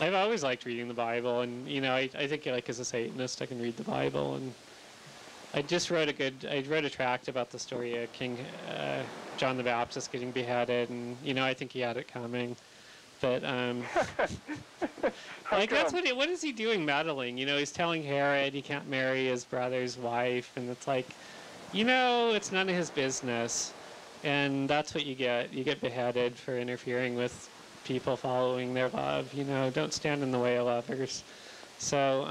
I've always liked reading the Bible, and, you know, I think, like, as a Satanist, I can read the Bible, and I just wrote a tract about the story of King John the Baptist getting beheaded, and, you know, I think he had it coming. But, like, that's what is he doing meddling? You know, he's telling Herod he can't marry his brother's wife, and it's like, you know, it's none of his business. And that's what you get. You get beheaded for interfering with people following their love. You know, don't stand in the way of lovers. So,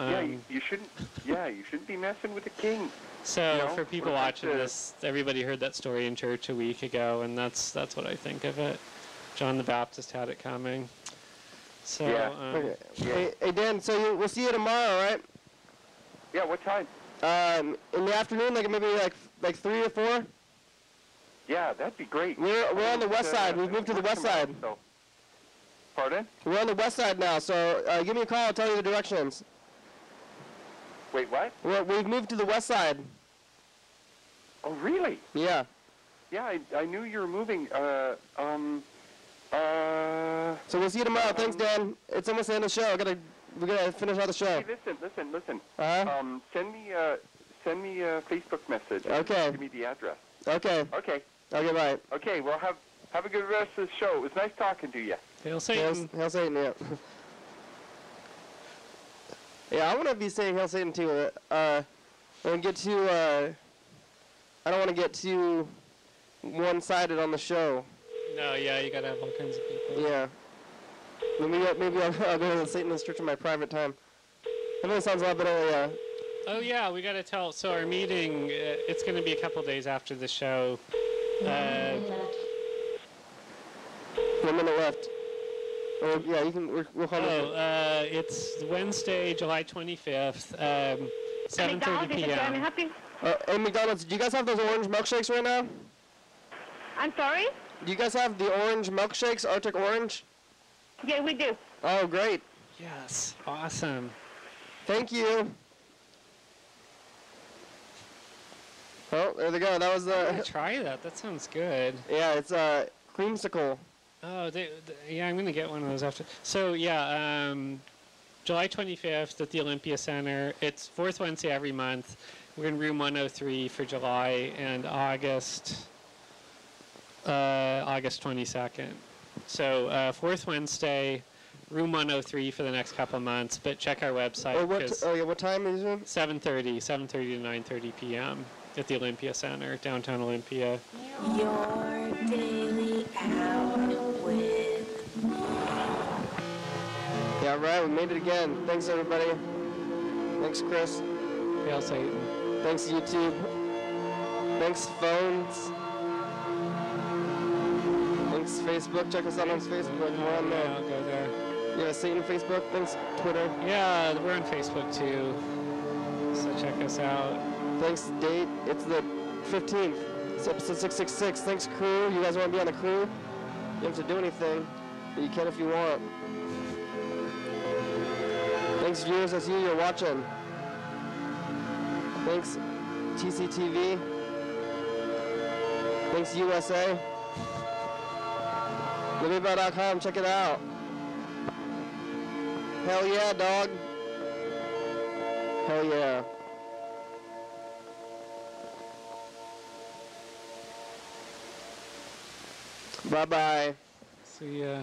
you shouldn't be messing with the king. So, you know, for people watching this, everybody heard that story in church a week ago, and that's what I think of it. John the Baptist had it coming. So, Hey, Dan, so we'll see you tomorrow, right? Yeah, what time? In the afternoon, like maybe like 3 or 4? Yeah, that'd be great. We're on the west side. We've moved to the west side. So. Pardon? We're on the west side now, so give me a call. I'll tell you the directions. Wait, what? We've moved to the west side. Oh, really? Yeah. Yeah, I knew you were moving. So we'll see you tomorrow. Thanks, Dan. It's almost the end of the show. We gotta finish out the show. Hey, listen. Uh-huh. Send me a Facebook message. Okay. Give me the address. Okay. Okay. Okay, bye. Okay, well, have a good rest of the show. It was nice talking to you. Hail Satan. Hail Satan, yeah. Yeah, I want to be saying Hail Satan too. I don't want to get too one-sided on the show. No, yeah, you gotta have all kinds of people. Yeah. Maybe I'll go to the Satanist church in my private time. That really sounds a lot better, yeah. Oh, yeah, we gotta tell. So our meeting, it's gonna be a couple days after the show. 1 minute left. Yeah, you can. We'll call it. It's Wednesday, July 25th, 7:30 p.m. Hey, McDonald's, do you guys have those orange milkshakes right now? I'm sorry? Do you guys have the orange milkshakes, Arctic Orange? Yeah, we do. Oh, great. Yes, awesome. Thank you. Oh, there they go. That was I'm gonna try that. That sounds good. Yeah, it's creamsicle. Oh, yeah, I'm going to get one of those after. So, yeah, July 25th at the Olympia Center. It's fourth Wednesday every month. We're in room 103 for July, and August 22nd. So, fourth Wednesday, room 103 for the next couple months, but check our website. What time is it? 7:30 to 9:30 p.m. at the Olympia Center, downtown Olympia. Your daily hour with me. Yeah, right, we made it again. Thanks, everybody. Thanks, Chris. Hail Satan. Thanks, YouTube. Thanks, phones. Thanks, Facebook. Check us out on Facebook. We're on there. Yeah, I'll go there. Yeah, Satan Facebook. Thanks, Twitter. Yeah, we're on Facebook, too. So check us out. Thanks, date. It's the 15th. It's episode 666. Thanks, crew. You guys want to be on the crew? You don't have to do anything, but you can if you want. Thanks, viewers. I see you're watching. Thanks, TCTV. Thanks, USA. LivyBell.com. Check it out. Hell yeah, dog. Hell yeah. Bye-bye. See ya.